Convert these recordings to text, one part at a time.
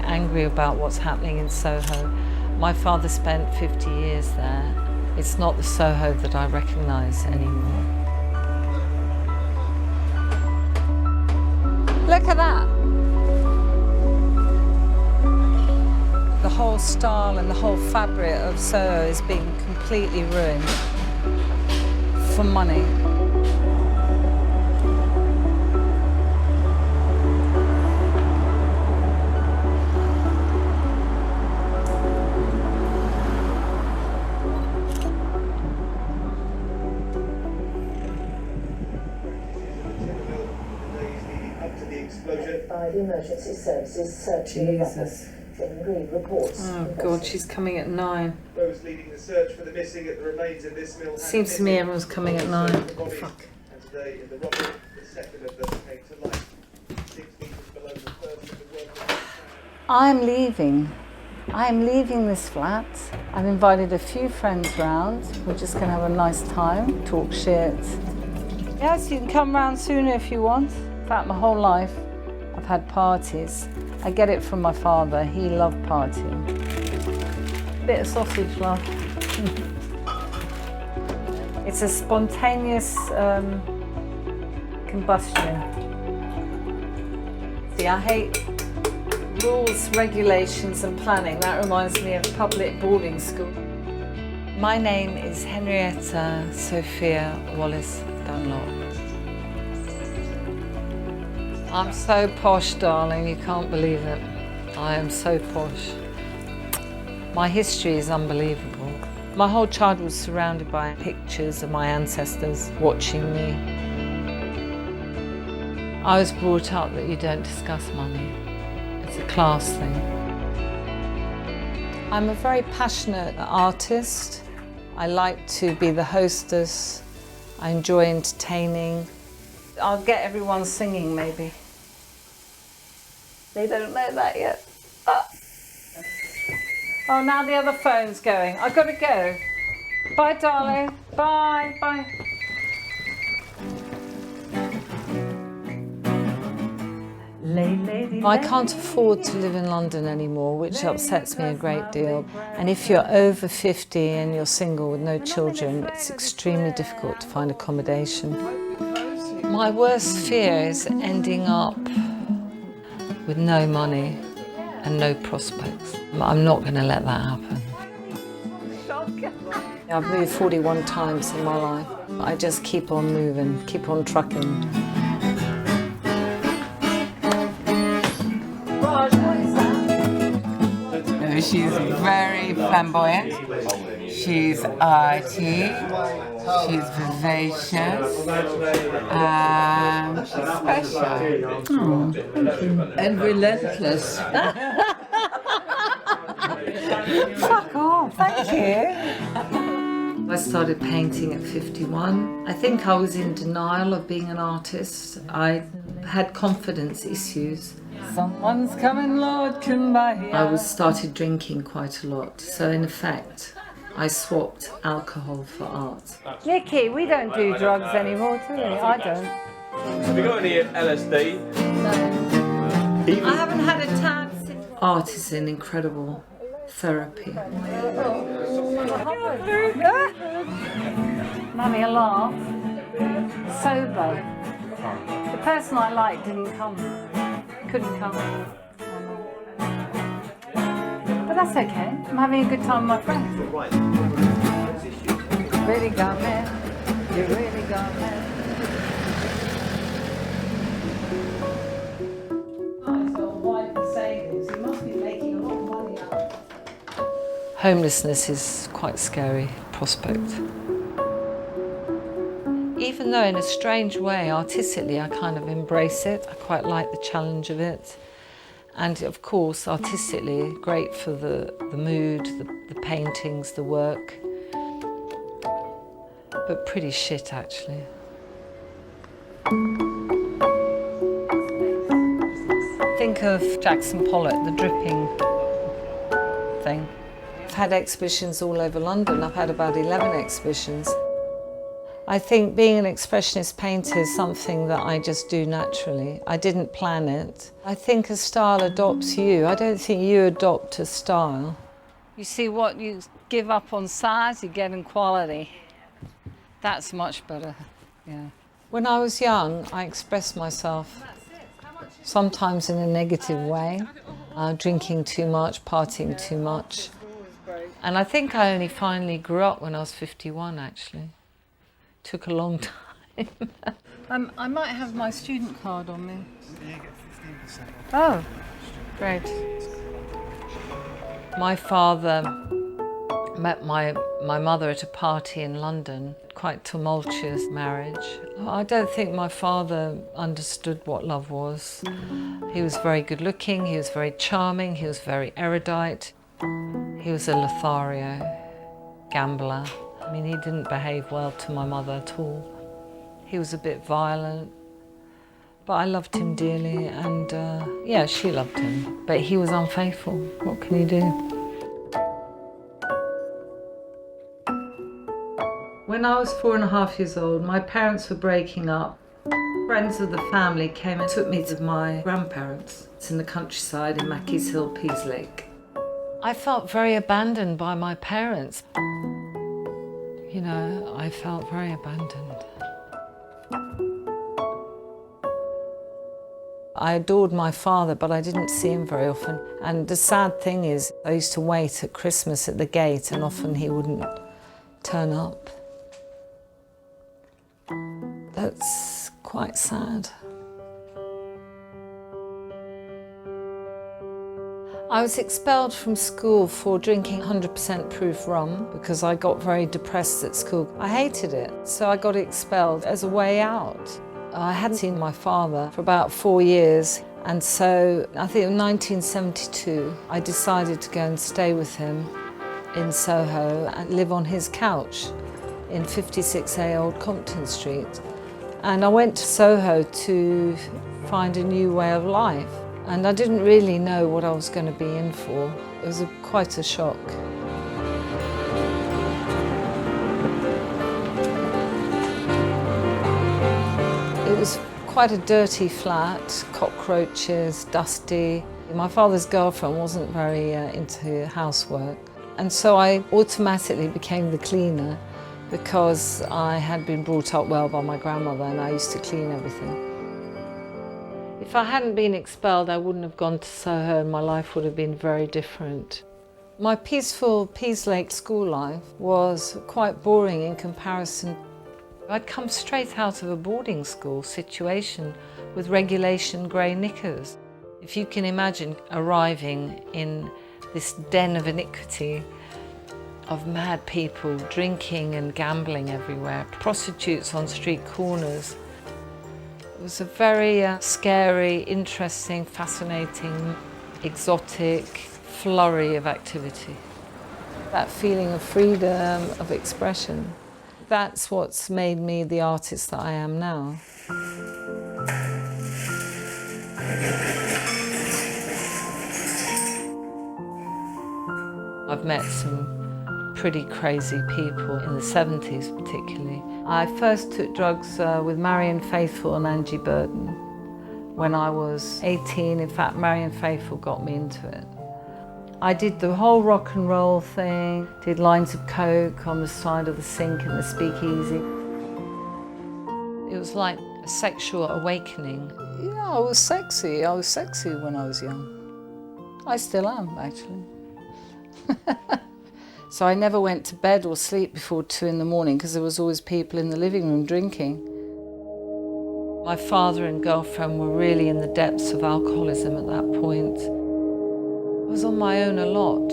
angry about what's happening in Soho. My father spent 50 years there. It's not the Soho that I recognise anymore. Look at that! The whole style and the whole fabric of Soho is being completely ruined for money. By the emergency services searching Jesus. reports. Oh God, she's coming at 9. Those leading the search for the missing at the remains of this mill. Seems to me everyone's coming at 9. Fuck. And today in the robbery, the second of them came to light. 6 meters below the first of the workers. I'm leaving. I'm leaving this flat. I've invited a few friends round. We're just going to have a nice time, talk shit. Yes, you can come round sooner if you want. In fact, my whole life I've had parties. I get it from my father. He loved partying. Bit of sausage, love. It's a spontaneous combustion. See, I hate rules, regulations and planning. That reminds me of public boarding school. My name is Henrietta Sophia Wallace Dunlop. I'm so posh, darling, you can't believe it. I am so posh. My history is unbelievable. My whole childhood was surrounded by pictures of my ancestors watching me. I was brought up that you don't discuss money. It's a class thing. I'm a very passionate artist. I like to be the hostess. I enjoy entertaining. I'll get everyone singing, maybe. They don't know that yet. Oh, now the other phone's going. I've got to go. Bye, darling. Bye, bye. I can't afford to live in London anymore, which upsets me a great deal. And if you're over 50 and you're single with no children, it's extremely difficult to find accommodation. My worst fear is ending up with no money and no prospects. I'm not going to let that happen. I've moved 41 times in my life. I just keep on moving, keep on trucking. She's very flamboyant, she's arty, she's vivacious, she's special. Oh, thank you. And relentless. Fuck off, thank you. I started painting at 51. I think I was in denial of being an artist. I had confidence issues. Someone's coming, Lord, can buy. I started drinking quite a lot, so in effect, I swapped alcohol for art. Nikki, we don't do drugs anymore, do we? I don't. Have you got any LSD? No. I haven't had a tab since. Art is an incredible therapy. Mummy, a laugh. Sober. The person I liked didn't come. Couldn't come. But that's okay. I'm having a good time with my friends. Really got me. You really got me. You must be making a lot of money out. Homelessness is quite a scary prospect. Even though in a strange way, artistically, I kind of embrace it. I quite like the challenge of it. And of course, artistically, great for the mood, the paintings, the work. But pretty shit, actually. Think of Jackson Pollock, the dripping thing. I've had exhibitions all over London. I've had about 11 exhibitions. I think being an expressionist painter is something that I just do naturally. I didn't plan it. I think a style adopts you. I don't think you adopt a style. You see, what you give up on size, you get in quality. That's much better, yeah. When I was young, I expressed myself sometimes in a negative way, drinking too much, partying too much. And I think I only finally grew up when I was 51, actually. Took a long time. I might have my student card on me. You get 15% off. Oh, great. My father met my mother at a party in London, quite tumultuous marriage. I don't think my father understood what love was. He was very good looking, he was very charming, he was very erudite. He was a Lothario, gambler. I mean, he didn't behave well to my mother at all. He was a bit violent, but I loved him dearly, and yeah, she loved him. But he was unfaithful. What can you do? When I was 4.5 years old, my parents were breaking up. Friends of the family came and took me to my grandparents. It's in the countryside in Mackie's Hill, Peaslake. I felt very abandoned by my parents. You know, I felt very abandoned. I adored my father, but I didn't see him very often. And the sad thing is, I used to wait at Christmas at the gate, and often he wouldn't turn up. That's quite sad. I was expelled from school for drinking 100% proof rum because I got very depressed at school. I hated it, so I got expelled as a way out. I hadn't seen my father for about 4 years, and so I think in 1972 I decided to go and stay with him in Soho and live on his couch in 56A Old Compton Street. And I went to Soho to find a new way of life. And I didn't really know what I was going to be in for. It was quite a shock. It was quite a dirty flat, cockroaches, dusty. My father's girlfriend wasn't very into housework. And so I automatically became the cleaner because I had been brought up well by my grandmother and I used to clean everything. If I hadn't been expelled, I wouldn't have gone to Soho and my life would have been very different. My peaceful Peaslake school life was quite boring in comparison. I'd come straight out of a boarding school situation with regulation grey knickers. If you can imagine arriving in this den of iniquity, of mad people drinking and gambling everywhere, prostitutes on street corners. It was a very scary, interesting, fascinating, exotic flurry of activity. That feeling of freedom, of expression, that's what's made me the artist that I am now. I've met some pretty crazy people in the 70s particularly. I first took drugs with Marianne Faithfull and Angie Burton when I was 18. In fact, Marianne Faithfull got me into it. I did the whole rock and roll thing, did lines of coke on the side of the sink in the speakeasy. It was like a sexual awakening. Yeah, I was sexy. I was sexy when I was young. I still am, actually. So I never went to bed or sleep before 2 in the morning because there was always people in the living room drinking. My father and girlfriend were really in the depths of alcoholism at that point. I was on my own a lot.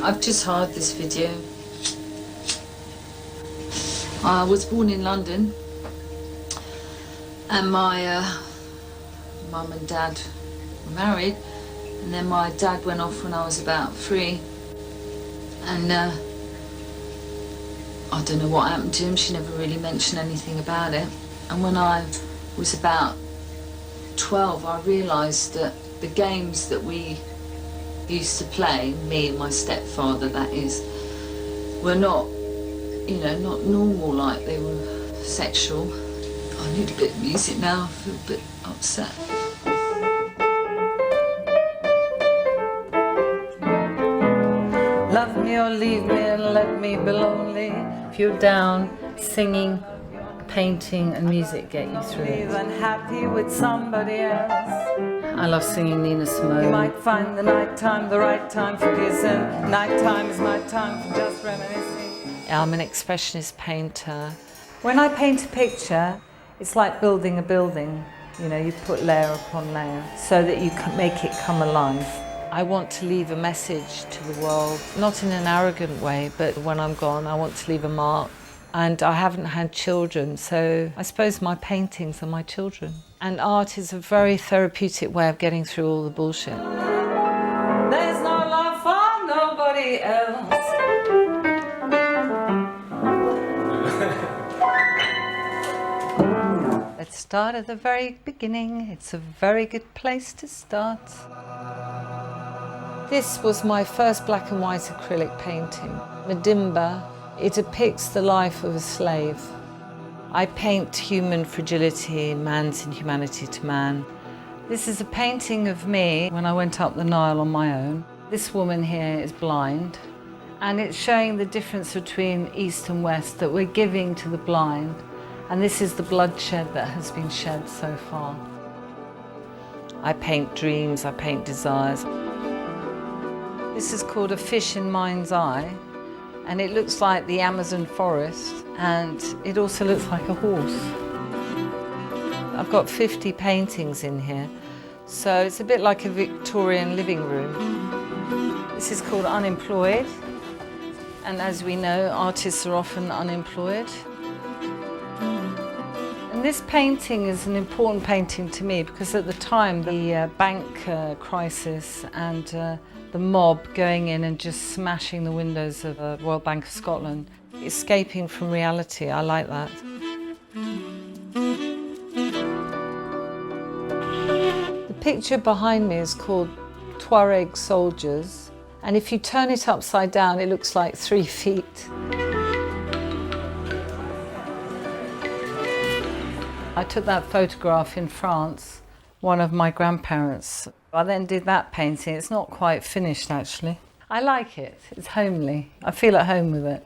I've just hired this video. I was born in London and my mum and dad were married. And then my dad went off when I was about 3. And I don't know what happened to him. She never really mentioned anything about it. And when I was about 12, I realised that the games that we used to play, me and my stepfather that is, were not, not normal, like they were sexual. I need a bit of music now, I feel a bit upset. Love me or leave me and let me be lonely. If you're down, singing, painting and music get you through it. Unhappy with somebody else. I love singing Nina Simone. You might find the nighttime the right time for kissing. Nighttime is my time for just reminiscing. I'm an expressionist painter. When I paint a picture, it's like building a building. You put layer upon layer so that you can make it come alive. I want to leave a message to the world, not in an arrogant way, but when I'm gone, I want to leave a mark. And I haven't had children, so I suppose my paintings are my children. And art is a very therapeutic way of getting through all the bullshit. There's no love for nobody else. Let's start at the very beginning. It's a very good place to start. This was my first black and white acrylic painting, Medimba. It depicts the life of a slave. I paint human fragility, man's inhumanity to man. This is a painting of me when I went up the Nile on my own. This woman here is blind, and it's showing the difference between East and West that we're giving to the blind, and this is the bloodshed that has been shed so far. I paint dreams, I paint desires. This is called A Fish in Mind's Eye, and it looks like the Amazon forest, and it also looks like a horse. I've got 50 paintings in here, so it's a bit like a Victorian living room. This is called Unemployed, and as we know, artists are often unemployed. And this painting is an important painting to me because at the time, the bank crisis and the mob going in and just smashing the windows of the Royal Bank of Scotland, escaping from reality. I like that. The picture behind me is called Tuareg Soldiers, and if you turn it upside down, it looks like 3 feet. I took that photograph in France, one of my grandparents. I then did that painting. It's not quite finished, actually. I like it. It's homely. I feel at home with it.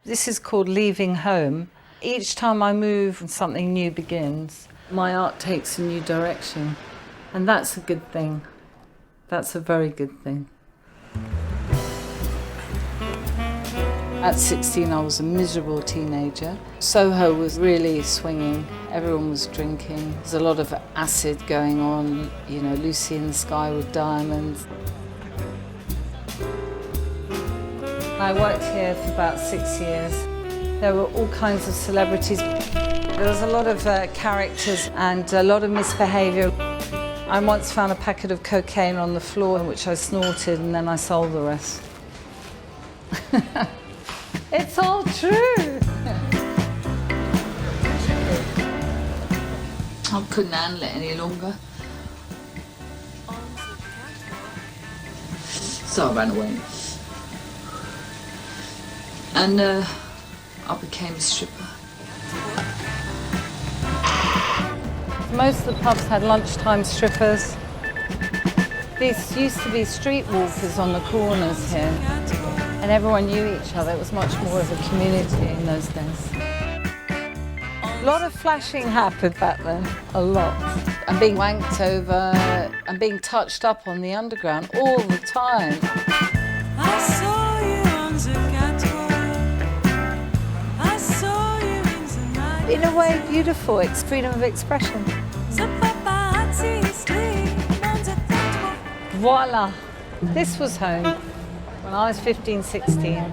This is called Leaving Home. Each time I move and something new begins, my art takes a new direction. And that's a good thing. That's a very good thing. At 16, I was a miserable teenager. Soho was really swinging. Everyone was drinking. There's a lot of acid going on, Lucy in the Sky with Diamonds. I worked here for about 6 years. There were all kinds of celebrities. There was a lot of characters and a lot of misbehaviour. I once found a packet of cocaine on the floor, which I snorted, and then I sold the rest. It's all true. I couldn't handle it any longer. So I ran away. And I became a stripper. Most of the pubs had lunchtime strippers. These used to be streetwalkers on the corners here. And everyone knew each other. It was much more of a community in those days. A lot of flashing happened back then, a lot. And being wanked over and being touched up on the underground all the time. I saw you on the catwalk. I saw you in the night. In a way, beautiful. It's freedom of expression. The paparazzi sleep on the catwalk. Voila. This was home. When I was 15, 16,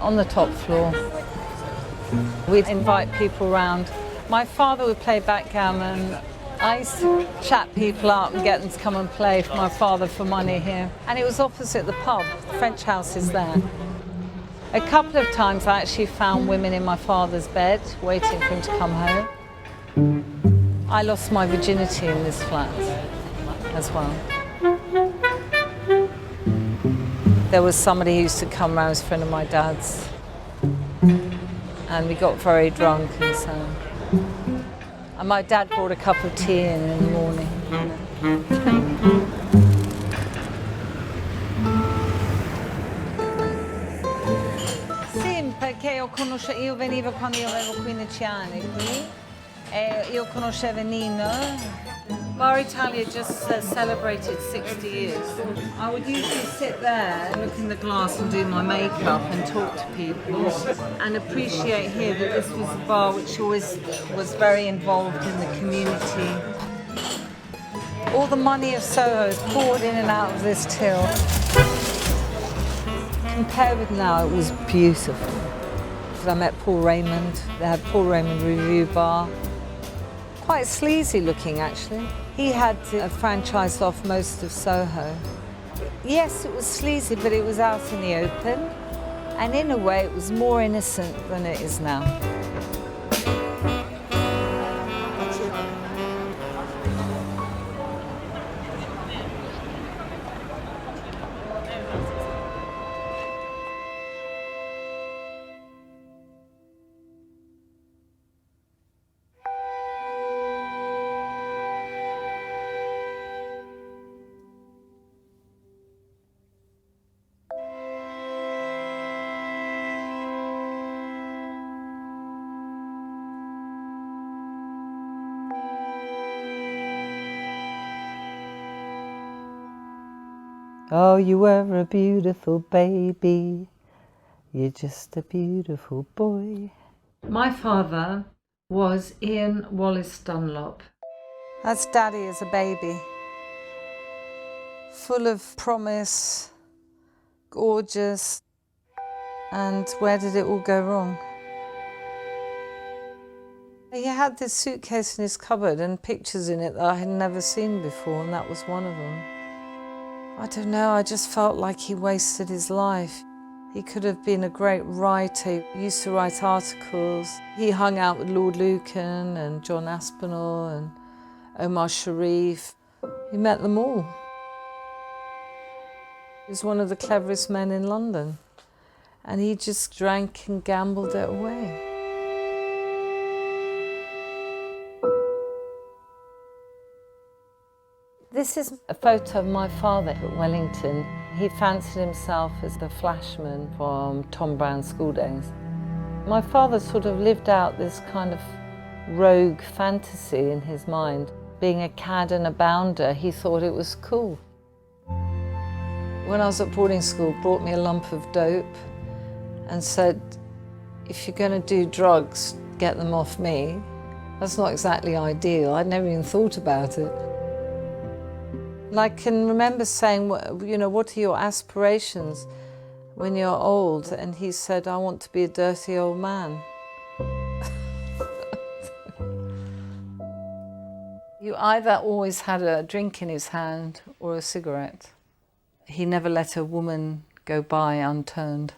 on the top floor. We'd invite people round. My father would play backgammon. I used to chat people up and get them to come and play for my father for money here. And it was opposite the pub. The French house is there. A couple of times I actually found women in my father's bed waiting for him to come home. I lost my virginity in this flat as well. There was somebody who used to come around, a friend of my dad's, and we got very drunk and so. And my dad brought a cup of tea in the morning. Sì, perché io venivo quando io avevo 15 anni qui e io conoscevo Nino. Bar Italia just celebrated 60 years. I would usually sit there, look in the glass and do my makeup and talk to people and appreciate here that this was a bar which always was very involved in the community. All the money of Soho is poured in and out of this till. Compared with now, it was beautiful. I met Paul Raymond. They had Paul Raymond Review Bar. Quite sleazy looking, actually. He had franchised off most of Soho. Yes, it was sleazy, but it was out in the open. And in a way, it was more innocent than it is now. Oh, you were a beautiful baby. You're just a beautiful boy. My father was Ian Wallace Dunlop. That's Daddy as a baby. Full of promise, gorgeous. And where did it all go wrong? He had this suitcase in his cupboard and pictures in it that I had never seen before, and that was one of them. I don't know, I just felt like he wasted his life. He could have been a great writer. He used to write articles. He hung out with Lord Lucan and John Aspinall and Omar Sharif. He met them all. He was one of the cleverest men in London. And he just drank and gambled it away. This is a photo of my father at Wellington. He fancied himself as the flashman from Tom Brown's School Days. My father sort of lived out this kind of rogue fantasy in his mind. Being a cad and a bounder, he thought it was cool. When I was at boarding school, brought me a lump of dope and said, if you're going to do drugs, get them off me. That's not exactly ideal. I'd never even thought about it. And I can remember saying, you know, what are your aspirations when you're old? And he said, I want to be a dirty old man. You either always had a drink in his hand or a cigarette. He never let a woman go by unturned.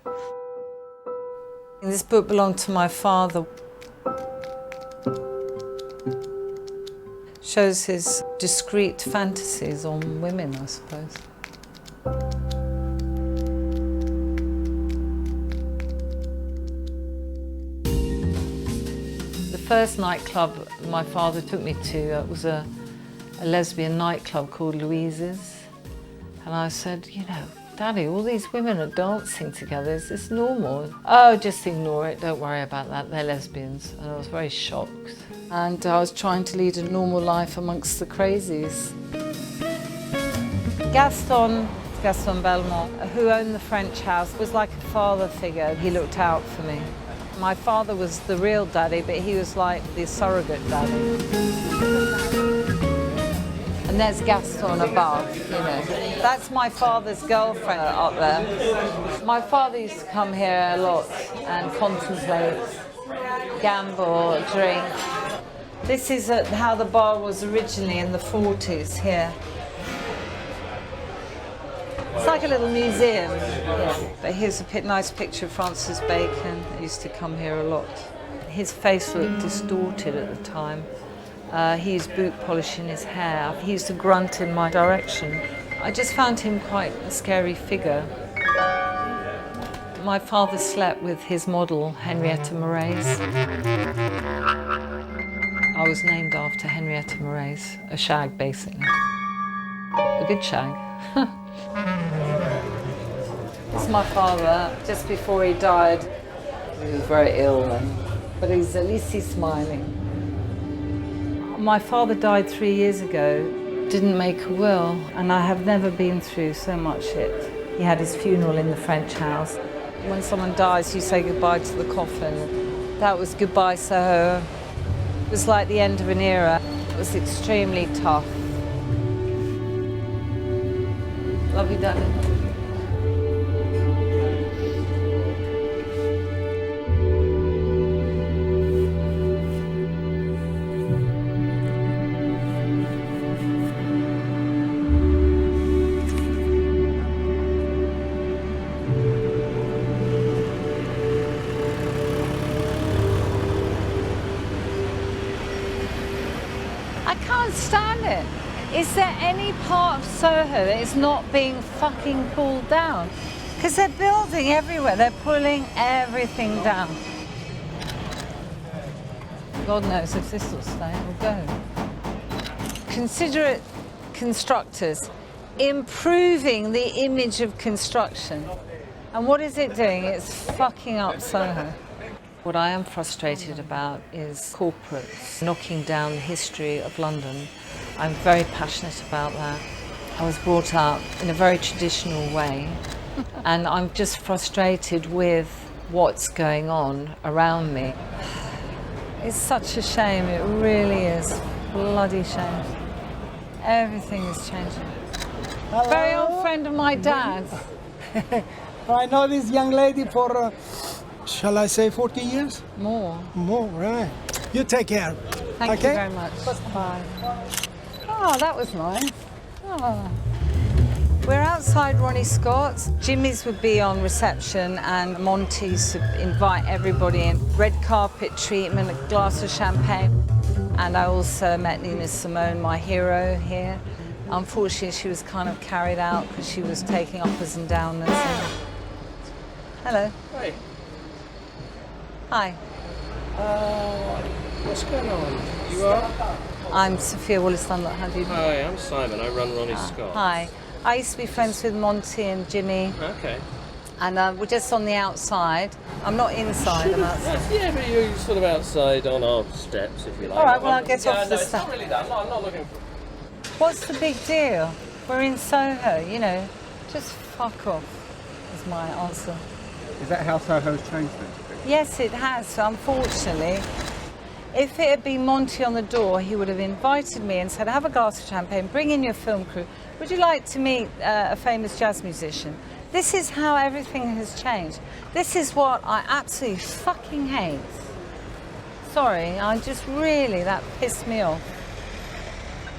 And this book belonged to my father. Shows his discreet fantasies on women, I suppose. The first nightclub my father took me to was a lesbian nightclub called Louise's. And I said, you know, Daddy, all these women are dancing together. Is this normal? Oh, just ignore it. Don't worry about that. They're lesbians. And I was very shocked. And I was trying to lead a normal life amongst the crazies. Gaston Belmont, who owned the French house, was like a father figure. He looked out for me. My father was the real daddy, but he was like the surrogate daddy. And there's Gaston above, you know. That's my father's girlfriend up there. My father used to come here a lot and contemplate, gamble, drink. This is how the bar was originally in the 40s here. It's like a little museum. Yeah. But here's a nice picture of Francis Bacon. He used to come here a lot. His face looked distorted at the time. He used boot polish in his hair. He used to grunt in my direction. I just found him quite a scary figure. My father slept with his model, Henrietta Sophia. I was named after Henrietta Sophia, a shag basically. A good shag. It's my father, just before he died. He was very ill then, but at least he's smiling. My father died 3 years ago, didn't make a will, and I have never been through so much shit. He had his funeral in the French house. When someone dies, you say goodbye to the coffin. That was goodbye, Soho. It was like the end of an era. It was extremely tough. Love you, darling. I can't stand it. Is there any part of Soho that is not being fucking pulled down? Because they're building everywhere. They're pulling everything down. God knows if this will stay or go. Considerate constructors improving the image of construction. And what is it doing? It's fucking up Soho. What I am frustrated about is corporates knocking down the history of London. I'm very passionate about that. I was brought up in a very traditional way, and I'm just frustrated with what's going on around me. It's such a shame, it really is. Bloody shame. Everything is changing. Hello. Very old friend of my dad's. I know this young lady for, shall I say 40 years? More. More, right. You take care. Thank you very much. Bye. Oh, that was nice. Oh. We're outside Ronnie Scott's. Jimmy's would be on reception and Monty's would invite everybody in. Red carpet treatment, a glass of champagne. And I also met Nina Simone, my hero, here. Unfortunately, she was kind of carried out because she was taking uppers and downers. Hello. Hi. Hi. What's going on? You are? I'm Sophia Wallace Dunlop. How do you do? Hi, I'm Simon. I run Ronnie Scott. Hi. I used to be friends with Monty and Jimmy, Okay. and we're just on the outside. I'm not inside, I'm outside. Yeah, but you're sort of outside on our steps, if you like. All right, well, I'll get off the it's step. not really that. I'm not looking for... What's the big deal? We're in Soho, you know. Just fuck off, is my answer. Is that how Soho's changed then? Yes, it has, unfortunately. If it had been Monty on the door, he would have invited me and said, have a glass of champagne, bring in your film crew. Would you like to meet a famous jazz musician? This is how everything has changed. This is what I absolutely fucking hate. Sorry, that pissed me off.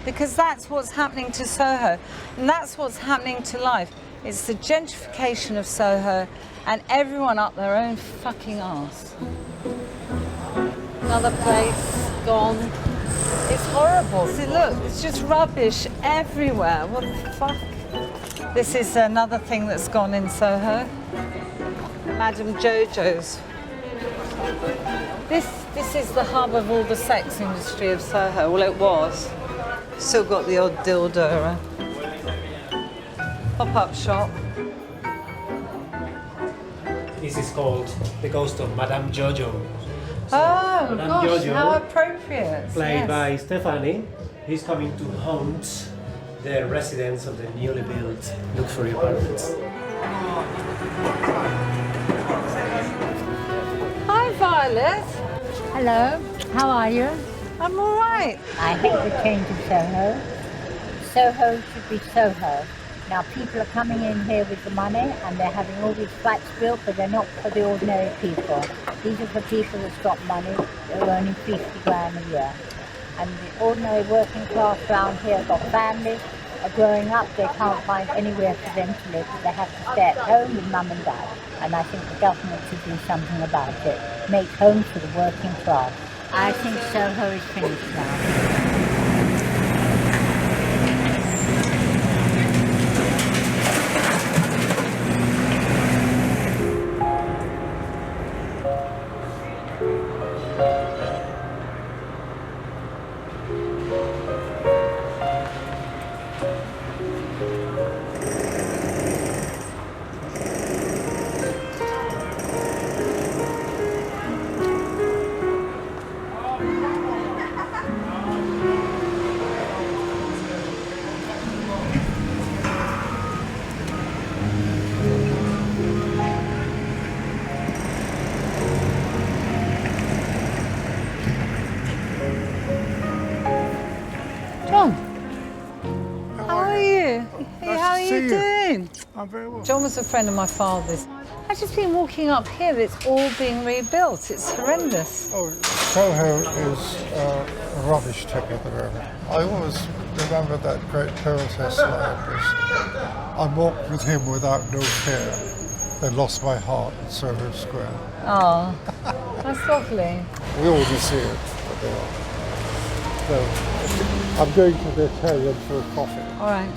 Because that's what's happening to Soho, and that's what's happening to life. It's the gentrification of Soho, and everyone up their own fucking arse. Another place, gone. It's horrible. See, look, it's just rubbish everywhere. What the fuck? This is another thing that's gone in Soho. Madame Jojo's. This is the hub of all the sex industry of Soho. Well, it was. Still got the odd dildo around. Pop-up shop. This is called The Ghost of Madame Jojo. Oh, Madame gosh, Jojo, how appropriate. Played Yes. by Stephanie. He's coming to haunt the residents of the newly built luxury apartments. Hi, Violet. Hello, how are you? I'm all right. I hate the change of Soho. Soho should be Soho. Now people are coming in here with the money and they're having all these flats built, but they're not for the ordinary people. These are for people that's got money, that are earning 50 grand a year. And the ordinary working class around here have got families, are growing up, they can't find anywhere for them to live, so they have to stay at home with mum and dad. And I think the government should do something about it. Make homes for the working class. I think Soho is finished now. I'm very well. John was a friend of my father's. I've just been walking up here, it's all being rebuilt. It's horrendous. Oh, Soho is a rubbish tip at the moment. I always remember that great poetess line was, I walked with him without no fear, then lost my heart in Soho Square. Oh, that's lovely. We already see it, but they are. So, I'm going to the Italian for a coffee. All right.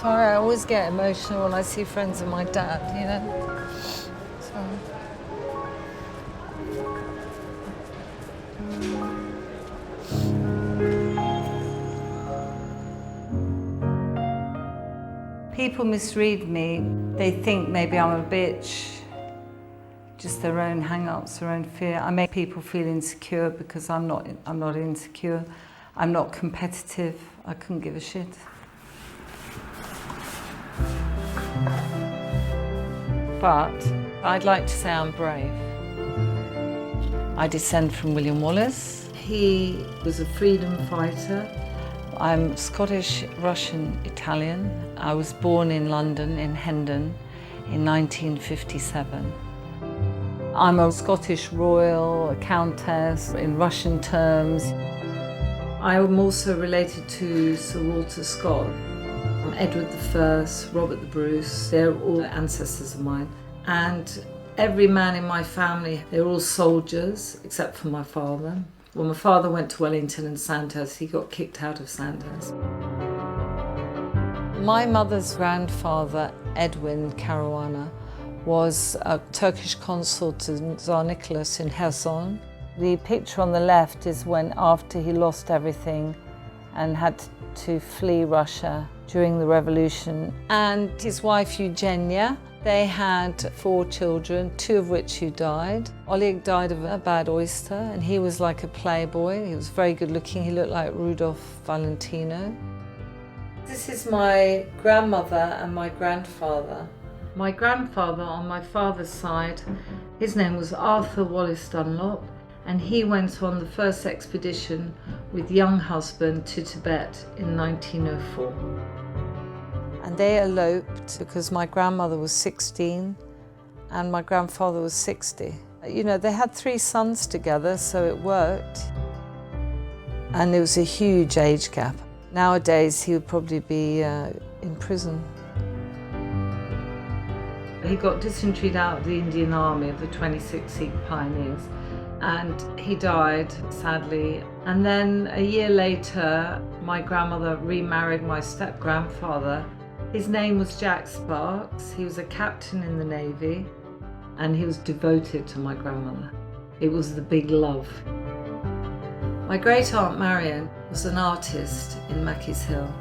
Sorry, I always get emotional when I see friends of my dad, you know? So. People misread me. They think maybe I'm a bitch. Just their own hang-ups, their own fear. I make people feel insecure because I'm not insecure. I'm not competitive. I couldn't give a shit. But I'd like to say I'm brave. I descend from William Wallace. He was a freedom fighter. I'm Scottish, Russian, Italian. I was born in London, in Hendon, in 1957. I'm a Scottish royal, a countess in Russian terms. I'm also related to Sir Walter Scott. Edward I, Robert the Bruce, they're all ancestors of mine. And every man in my family, they're all soldiers, except for my father. When my father went to Wellington and Sandhurst, he got kicked out of Sandhurst. My mother's grandfather, Edwin Caruana, was a Turkish consul to Tsar Nicholas in Kherson. The picture on the left is when after he lost everything and had to flee Russia during the revolution. And his wife Eugenia, they had 4 children, 2 of which who died. Oleg died of a bad oyster and he was like a playboy. He was very good looking. He looked like Rudolph Valentino. This is my grandmother and my grandfather. My grandfather on my father's side, his name was Arthur Wallace Dunlop, and he went on the first expedition with young husband to Tibet in 1904. And they eloped because my grandmother was 16 and my grandfather was 60. You know, they had 3 sons together, so it worked. And there was a huge age gap. Nowadays, he would probably be in prison. He got dysenteried out of the Indian Army of the 26 Sikh pioneers, and he died, sadly. And then a year later, my grandmother remarried my step-grandfather. His name was Jack Sparks. He was a captain in the Navy, and he was devoted to my grandmother. It was the big love. My great-aunt Marion was an artist in Mackie's Hill,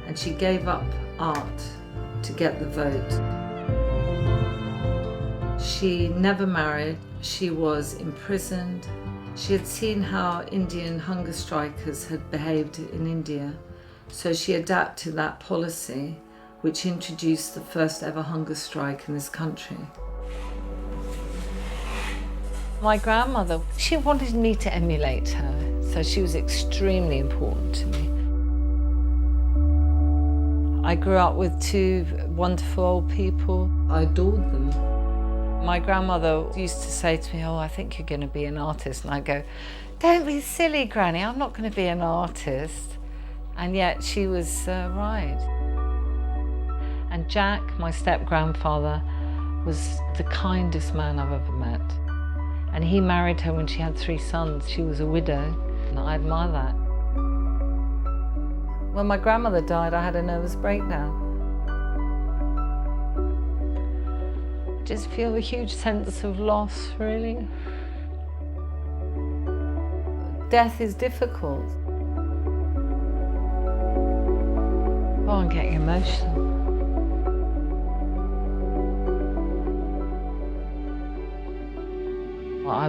and she gave up art to get the vote. She never married. She was imprisoned. She had seen how Indian hunger strikers had behaved in India, so she adapted that policy, which introduced the first ever hunger strike in this country. My grandmother, she wanted me to emulate her, so she was extremely important to me. I grew up with 2 wonderful old people. I adored them. My grandmother used to say to me, "Oh, I think you're going to be an artist." And I'd go, "Don't be silly, Granny, I'm not going to be an artist." And yet she was right. And Jack, my step-grandfather, was the kindest man I've ever met. And he married her when she had 3 sons. She was a widow, and I admire that. When my grandmother died, I had a nervous breakdown. I just feel a huge sense of loss, really. Death is difficult. Oh, I'm getting emotional. I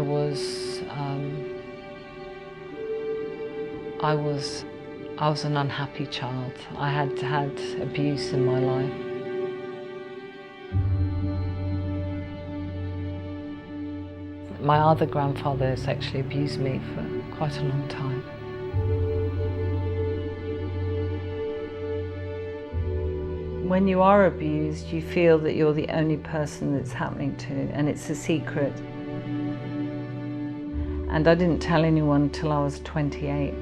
was an unhappy child. I had had abuse in my life. My other grandfather has actually abused me for quite a long time. When you are abused, you feel that you're the only person that's happening to, and it's a secret. And I didn't tell anyone until I was 28.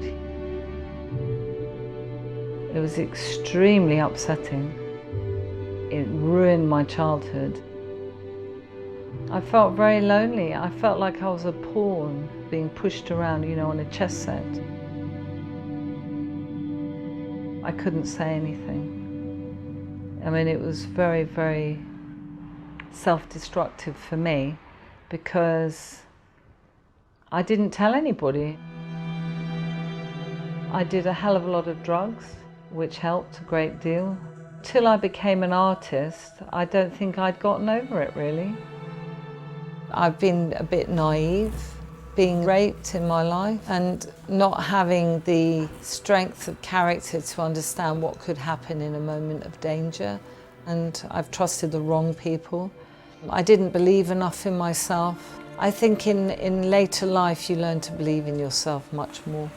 It was extremely upsetting. It ruined my childhood. I felt very lonely. I felt like I was a pawn being pushed around, you know, on a chess set. I couldn't say anything. I mean, it was very, very self-destructive for me because I didn't tell anybody. I did a hell of a lot of drugs, which helped a great deal. Till I became an artist, I don't think I'd gotten over it, really. I've been a bit naive, being raped in my life and not having the strength of character to understand what could happen in a moment of danger. And I've trusted the wrong people. I didn't believe enough in myself. I think in later life you learn to believe in yourself much more.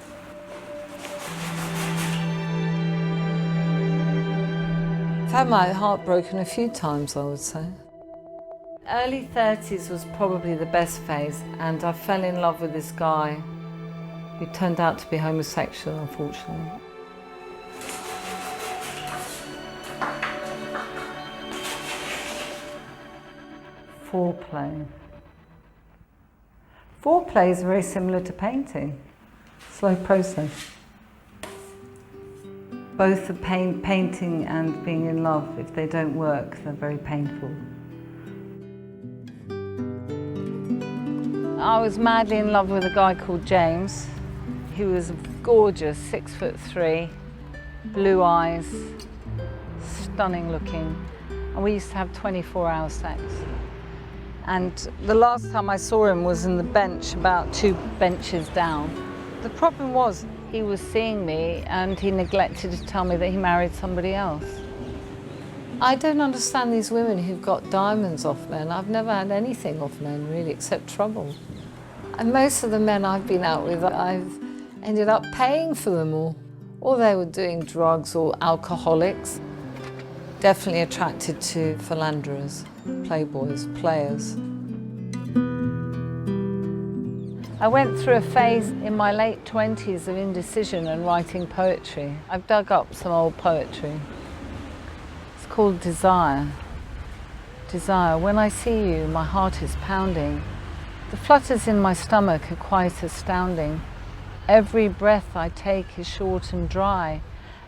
I've had my heart broken a few times, I would say. Early 30s was probably the best phase, and I fell in love with this guy who turned out to be homosexual, unfortunately. Foreplay. Foreplay is very similar to painting. Slow process. Both the painting and being in love, if they don't work, they're very painful. I was madly in love with a guy called James. He was gorgeous, 6'3", blue eyes, stunning looking. And we used to have 24-hour sex. And the last time I saw him was in the bench, about 2 benches down. The problem was, he was seeing me and he neglected to tell me that he married somebody else. I don't understand these women who've got diamonds off men. I've never had anything off men, really, except trouble. And most of the men I've been out with, I've ended up paying for them all. Or they were doing drugs or alcoholics. Definitely attracted to philanderers, playboys, players. I went through a phase in my late 20s of indecision and writing poetry. I've dug up some old poetry. It's called Desire. Desire, when I see you, my heart is pounding. The flutters in my stomach are quite astounding. Every breath I take is short and dry.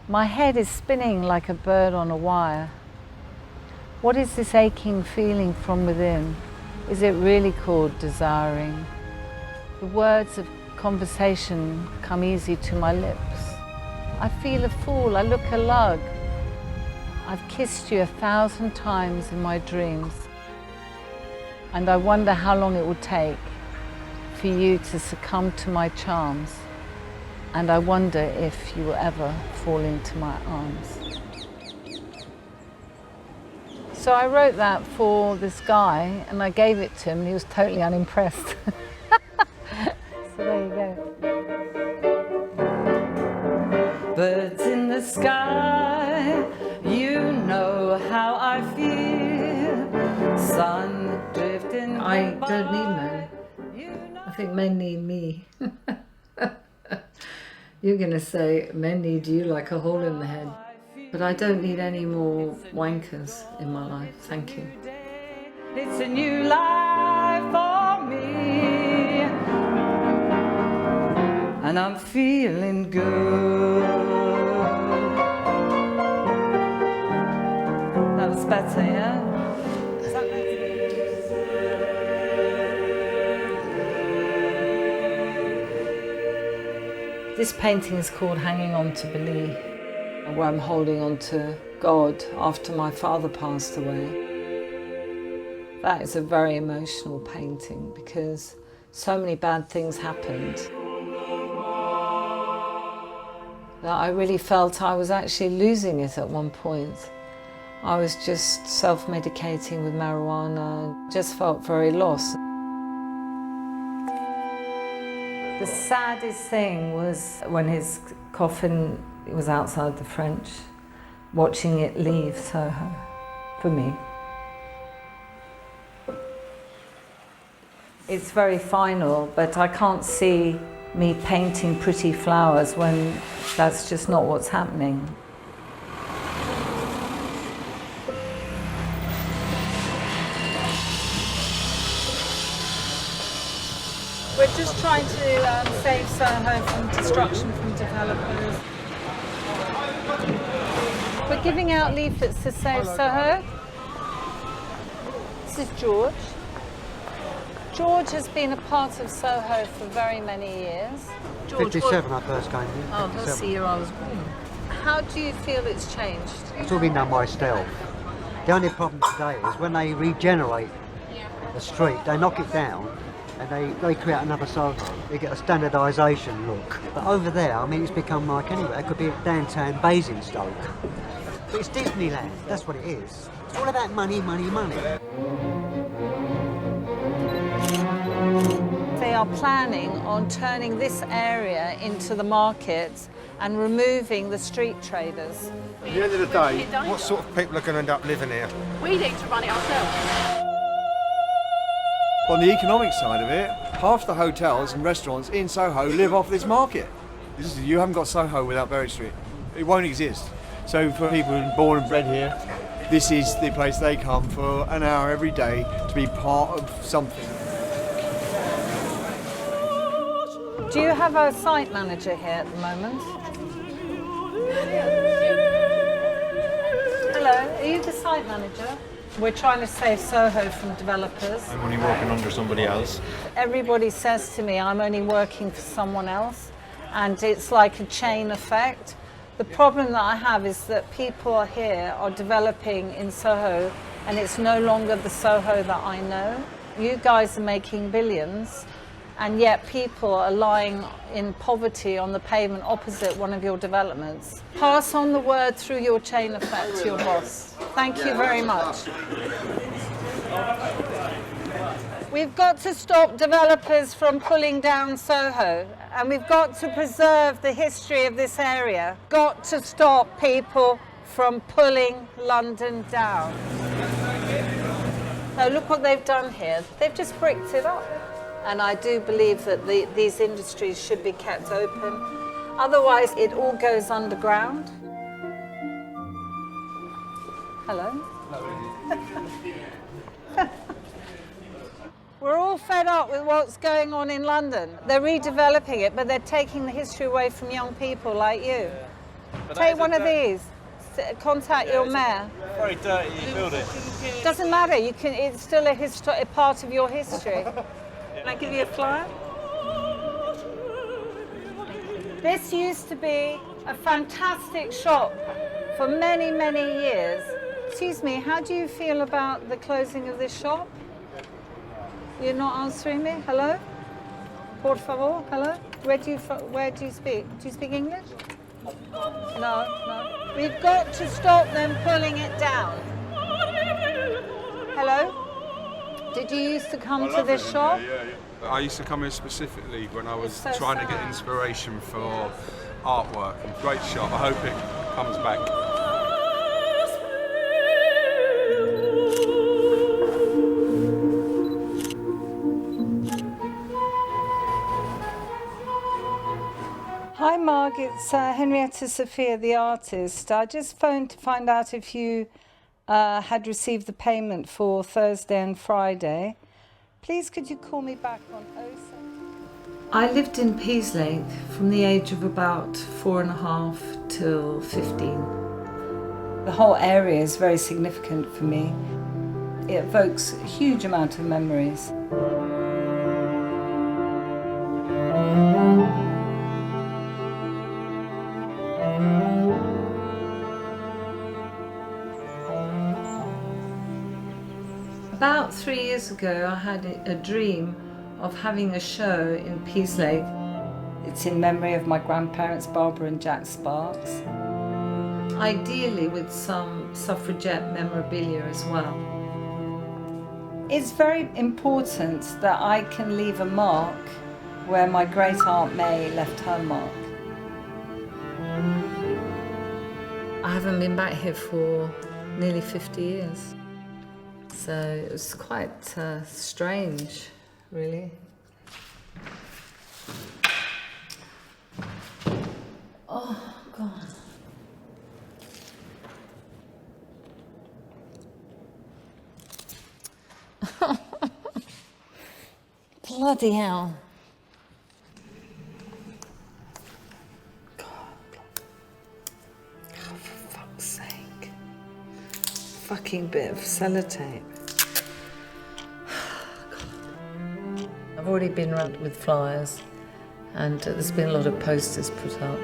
My head is spinning like a bird on a wire. What is this aching feeling from within? Is it really called desiring? The words of conversation come easy to my lips. I feel a fool, I look a lug. I've kissed you 1,000 times in my dreams. And I wonder how long it will take for you to succumb to my charms. And I wonder if you will ever fall into my arms. So I wrote that for this guy and I gave it to him and he was totally unimpressed. So there you go. Birds in the sky, you know how I feel. Sun drifting. I don't need men. I think men need me. You're going to say men need you like a hole in the head. But I don't need any more wankers in my life. Thank you. It's a new life for me. And I'm feeling good. That was better, yeah? Is that better? This painting is called Hanging On to Believe, where I'm holding on to God after my father passed away. That is a very emotional painting because so many bad things happened that I really felt I was actually losing it at one point. I was just self-medicating with marijuana, just felt very lost. The saddest thing was when his coffin was outside the French, watching it leave Soho, for me. It's very final, but I can't see me painting pretty flowers when that's just not what's happening. We're just trying to save Soho from destruction from developers. We're giving out leaflets to save Soho. This is George. George has been a part of Soho for very many years. George, 57 I first came here. Oh, that's the year I was born. How do you feel it's changed? It's all been done by stealth. The only problem today is when they regenerate the street, they knock it down and they create another Soho. They get a standardisation look. But over there, I mean, it's become like anywhere. It could be downtown Basingstoke. But it's Disneyland, that's what it is. It's all about money, money, money. They are planning on turning this area into the market and removing the street traders. At the end of the day, what sort of people are going to end up living here? We need to run it ourselves. On the economic side of it, half the hotels and restaurants in Soho live off this market. You haven't got Soho without Berwick Street. It won't exist. So for people born and bred here, this is the place they come for an hour every day to be part of something. Do you have a site manager here at the moment? Hello, are you the site manager? We're trying to save Soho from developers. I'm only working under somebody else. Everybody says to me, I'm only working for someone else, and it's like a chain effect. The problem that I have is that people here are developing in Soho, and it's no longer the Soho that I know. You guys are making billions, and yet people are lying in poverty on the pavement opposite one of your developments. Pass on the word through your chain effect to your boss. Thank you very much. We've got to stop developers from pulling down Soho, and we've got to preserve the history of this area. Got to stop people from pulling London down. Now look what they've done here. They've just bricked it up. And I do believe that these industries should be kept open. Otherwise, it all goes underground. Hello? We're all fed up with what's going on in London. They're redeveloping it, but they're taking the history away from young people like you. Take one of these. Contact your mayor. Very dirty building. Doesn't matter. You can. It's still a part of your history. Can I give you a flyer? This used to be a fantastic shop for many, many years. Excuse me, how do you feel about the closing of this shop? You're not answering me? Hello? Por favor? Hello? Where do you speak? Do you speak English? No. We've got to stop them pulling it down. Hello? Did you used to come to this shop? Yeah. I used to come here specifically when I was so trying sad. to get inspiration for artwork. Great shop. I hope it comes back. Hi Marg, it's Henrietta Sophia, the artist. I just phoned to find out if you had received the payment for Thursday and Friday. Please could you call me back on 07? I lived in Peaslake from the age of about 4.5 till 15. The whole area is very significant for me. It evokes a huge amount of memories. About 3 years ago, I had a dream of having a show in Peaslake. It's in memory of my grandparents, Barbara and Jack Sparks. Ideally with some suffragette memorabilia as well. It's very important that I can leave a mark where my great aunt May left her mark. I haven't been back here for nearly 50 years. So it was quite strange, really. Oh, God. Bloody hell. God. Oh, for fuck's sake. Fucking bit of sellotape. I've already been around with flyers and there's been a lot of posters put up.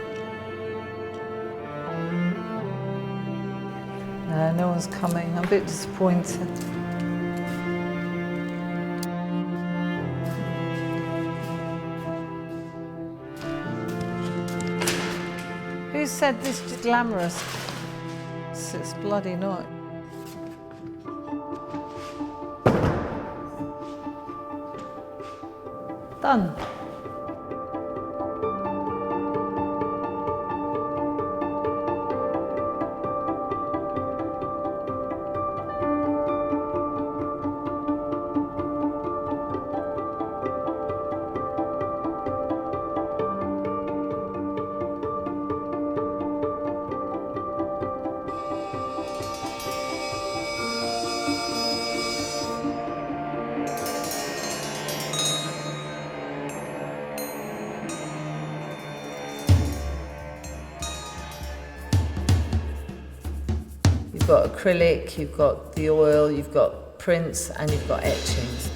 No one's coming. I'm a bit disappointed. Who said this is glamorous? It's bloody not. Done. You've got acrylic, you've got the oil, you've got prints, and you've got etchings.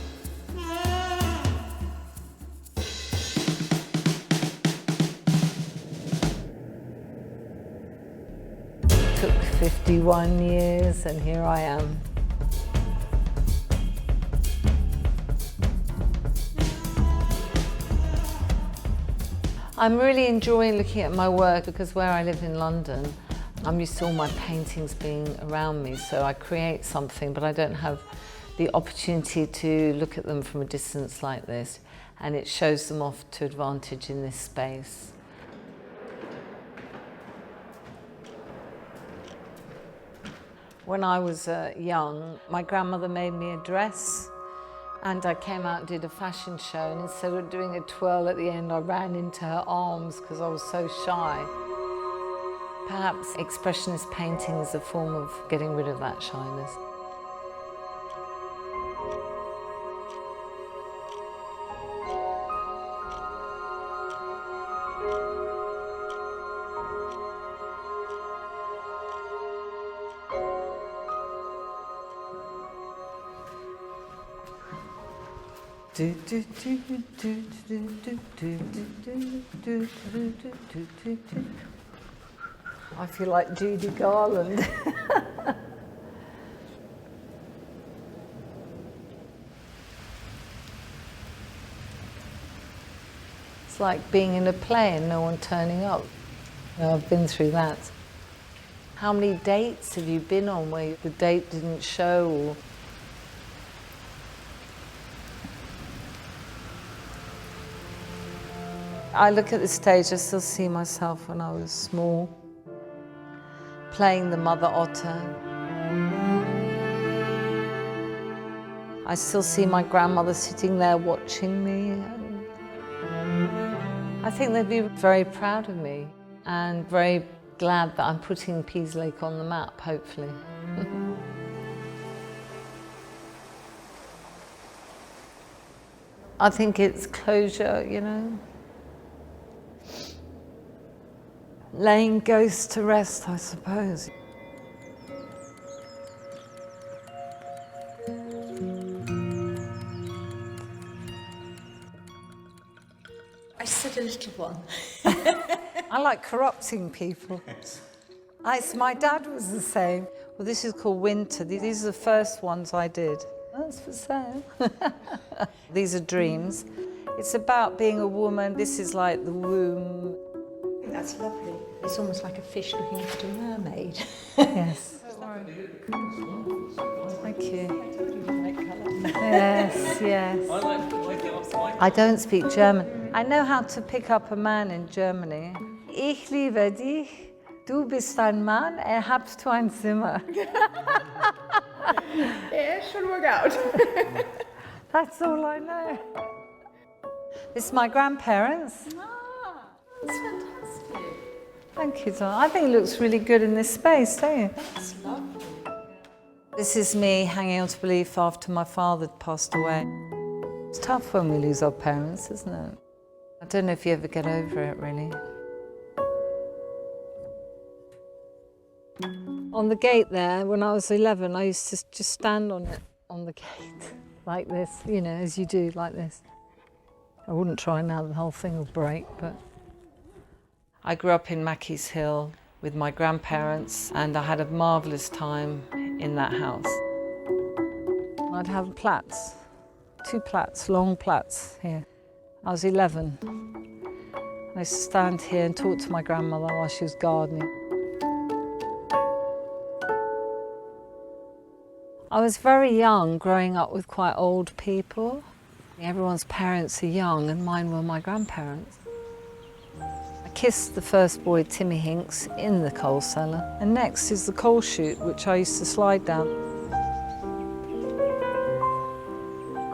It took 51 years, and here I am. I'm really enjoying looking at my work because where I live in London, I'm used to all my paintings being around me, so I create something, but I don't have the opportunity to look at them from a distance like this, and it shows them off to advantage in this space. When I was young, my grandmother made me a dress, and I came out and did a fashion show, and instead of doing a twirl at the end, I ran into her arms because I was so shy. Perhaps expressionist painting is a form of getting rid of that shyness. I feel like Judy Garland. It's like being in a play and no one turning up. I've been through that. How many dates have you been on where the date didn't show? Or... I look at the stage, I still see myself when I was small, playing the mother otter. I still see my grandmother sitting there watching me. I think they'd be very proud of me and very glad that I'm putting Peaslake on the map, hopefully. I think it's closure, you know. Laying ghosts to rest, I suppose. I said a little one. I like corrupting people. My dad was the same. Well, this is called Winter. These are the first ones I did. That's for sale. These are dreams. It's about being a woman. This is like the womb. That's lovely. It's almost like a fish looking at a mermaid. Yes. Thank you. Yes, yes. I don't speak German. I know how to pick up a man in Germany. Ich liebe dich, du bist ein Mann, hast du ein Zimmer. It should work out. That's all I know. This is my grandparents. That's fantastic. Thank you, Don. I think it looks really good in this space, don't you? That's lovely. This is me hanging on to belief after my father passed away. It's tough when we lose our parents, isn't it? I don't know if you ever get over it, really. On the gate there, when I was 11, I used to just stand on it, on the gate, like this, you know, as you do, like this. I wouldn't try now, the whole thing will break, but... I grew up in Mackey's Hill with my grandparents, and I had a marvellous time in that house. I'd have plats, 2 plats, long plats here. I was 11. I used to stand here and talk to my grandmother while she was gardening. I was very young, growing up with quite old people. Everyone's parents are young, and mine were my grandparents. I kissed the first boy, Timmy Hinks, in the coal cellar. And next is the coal chute, which I used to slide down.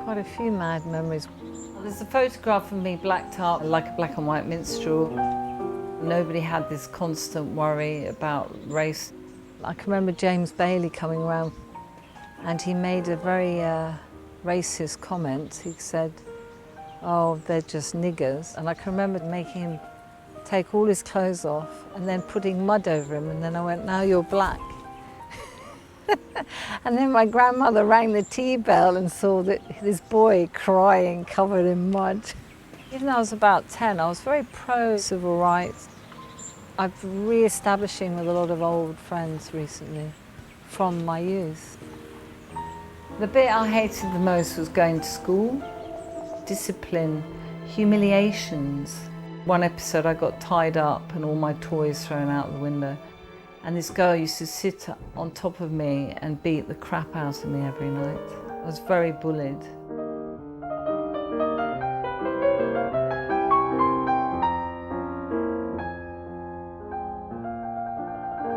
Quite a few mad memories. There's a photograph of me blacked out like a black and white minstrel. Nobody had this constant worry about race. I can remember James Bailey coming around, and he made a very racist comment. He said, "Oh, they're just niggers." And I can remember making him take all his clothes off and then putting mud over him, and then I went, "Now you're black." And then my grandmother rang the tea bell and saw that this boy crying, covered in mud. Even though I was about 10, I was very pro-civil rights. I'm re-establishing with a lot of old friends recently from my youth. The bit I hated the most was going to school. Discipline, humiliations. One episode I got tied up and all my toys thrown out the window. And this girl used to sit on top of me and beat the crap out of me every night. I was very bullied.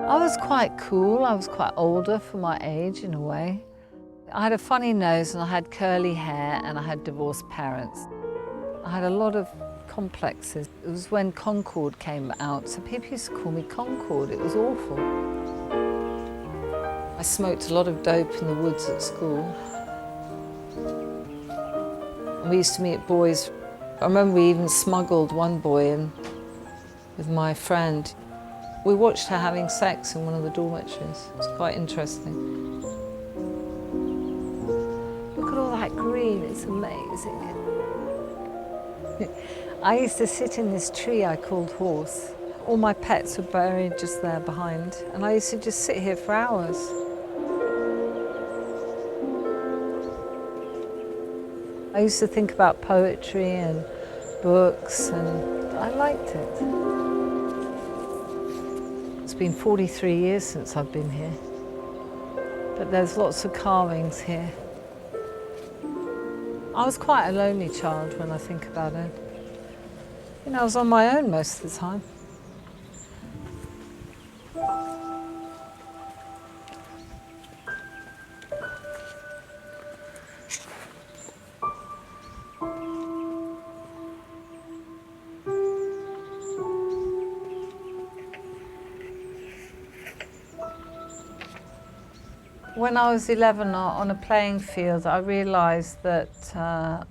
I was quite cool. I was quite older for my age in a way. I had a funny nose and I had curly hair and I had divorced parents. I had a lot of complexes. It was when Concord came out, so people used to call me Concord. It was awful. I smoked a lot of dope in the woods at school. And we used to meet boys. I remember we even smuggled one boy in with my friend. We watched her having sex in one of the dormitories. It was quite interesting. Look at all that green, it's amazing. I used to sit in this tree I called Horse. All my pets were buried just there behind, and I used to just sit here for hours. I used to think about poetry and books, and I liked it. It's been 43 years since I've been here, but there's lots of carvings here. I was quite a lonely child when I think about it. You know, I was on my own most of the time. When I was 11 on a playing field, I realised that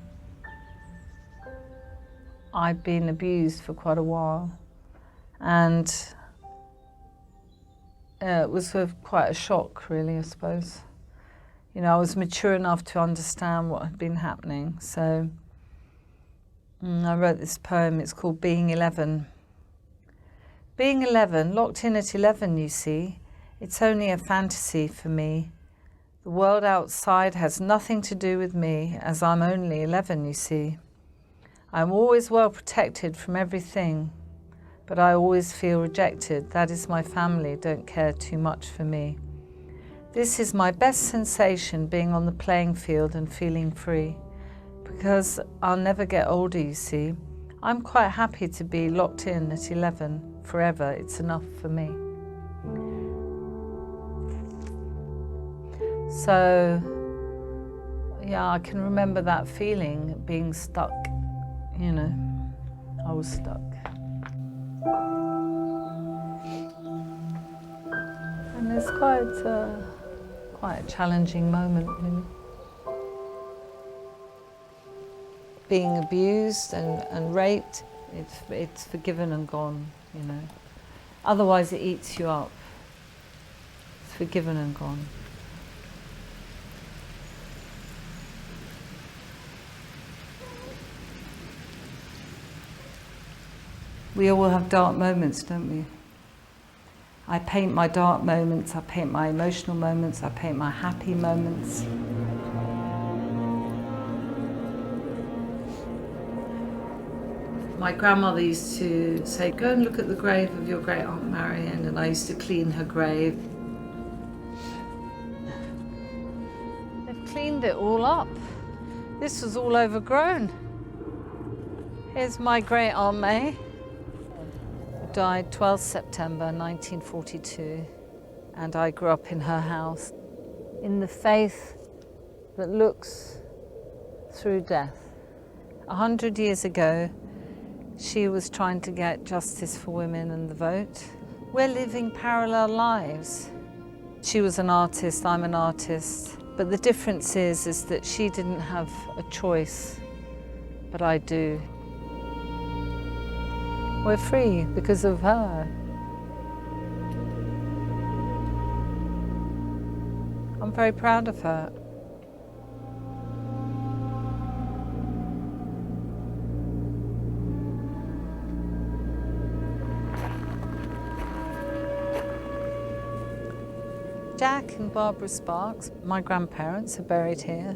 I'd been abused for quite a while, and it was quite a shock, really, I suppose. You know, I was mature enough to understand what had been happening, so I wrote this poem. It's called Being 11. Being 11, locked in at 11, you see, it's only a fantasy for me. The world outside has nothing to do with me, as I'm only 11, you see. I'm always well protected from everything, but I always feel rejected. That is, my family don't care too much for me. This is my best sensation, being on the playing field and feeling free, because I'll never get older, you see. I'm quite happy to be locked in at 11 forever. It's enough for me. So, yeah, I can remember that feeling, being stuck, you know. I was stuck. And it's quite a challenging moment, really. Being abused and raped, it's forgiven and gone, you know. Otherwise it eats you up. It's forgiven and gone. We all have dark moments, don't we? I paint my dark moments, I paint my emotional moments, I paint my happy moments. My grandmother used to say, go and look at the grave of your great Aunt Marion, and I used to clean her grave. They've cleaned it all up. This was all overgrown. Here's my great Aunt May. Died 12th September 1942, and I grew up in her house in the faith that looks through death. 100 years ago, she was trying to get justice for women and the vote. We're living parallel lives. She was an artist, I'm an artist, but the difference is that she didn't have a choice, but I do. We're free because of her. I'm very proud of her. Jack and Barbara Sparks, my grandparents, are buried here.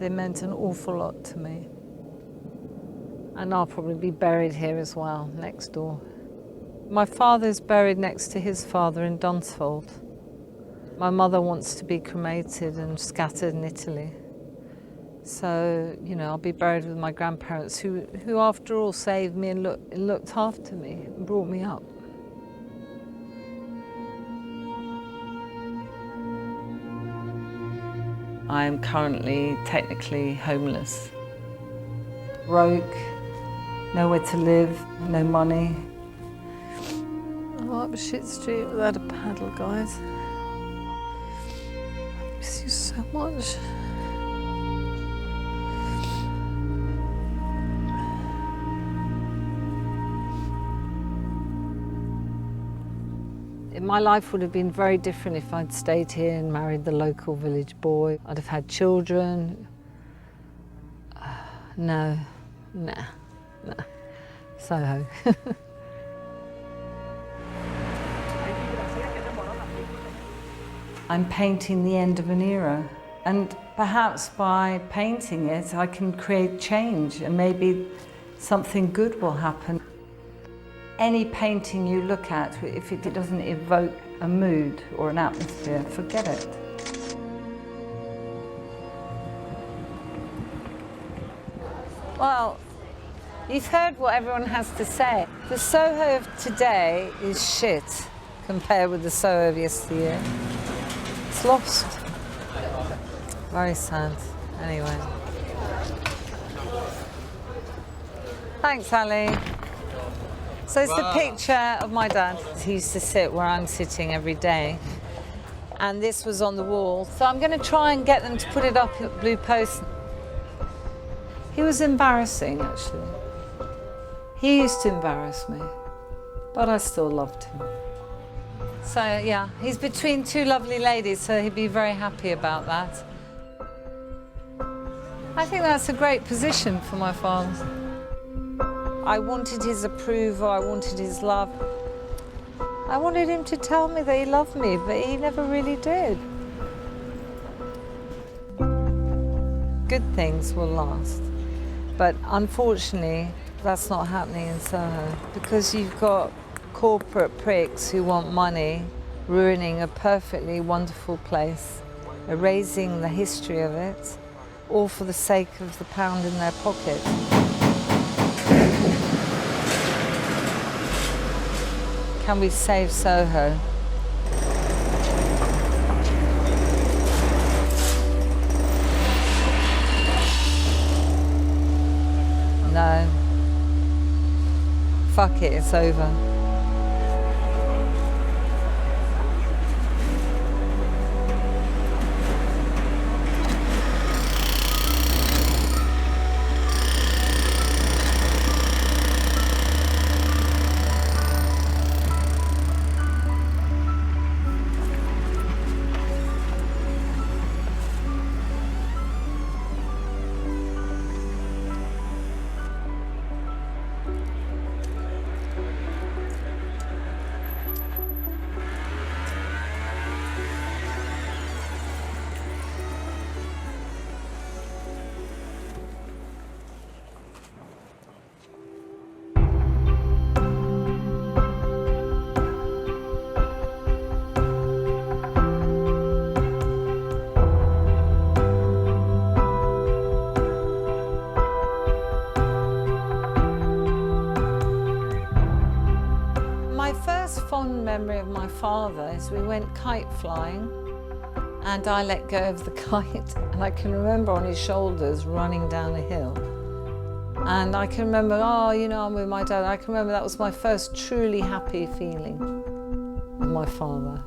They meant an awful lot to me. And I'll probably be buried here as well, next door. My father's buried next to his father in Dunsfold. My mother wants to be cremated and scattered in Italy. So, you know, I'll be buried with my grandparents who after all saved me and looked after me and brought me up. I am currently technically homeless. Broke, nowhere to live, no money. I'm up a shit street without a paddle, guys. I miss you so much. My life would have been very different if I'd stayed here and married the local village boy. I'd have had children. No. Soho. I'm painting the end of an era, and perhaps by painting it I can create change and maybe something good will happen. Any painting you look at, if it doesn't evoke a mood or an atmosphere, forget it. Well, you've heard what everyone has to say. The Soho of today is shit compared with the Soho of yesteryear. It's lost. Very sad. Anyway. Thanks, Ali. So it's the picture of my dad. He used to sit where I'm sitting every day. And this was on the wall. So I'm going to try and get them to put it up at Blue Post. He was embarrassing, actually. He used to embarrass me, but I still loved him. So, yeah, he's between two lovely ladies, so he'd be very happy about that. I think that's a great position for my father. I wanted his approval, I wanted his love. I wanted him to tell me that he loved me, but he never really did. Good things will last. But unfortunately, that's not happening in Soho because you've got corporate pricks who want money, ruining a perfectly wonderful place, erasing the history of it, all for the sake of the pound in their pocket. Can we save Soho? No. Fuck it, it's over. My first fond memory of my father is we went kite flying and I let go of the kite and I can remember on his shoulders running down a hill. And I can remember, oh, you know, I'm with my dad. I can remember that was my first truly happy feeling with my father.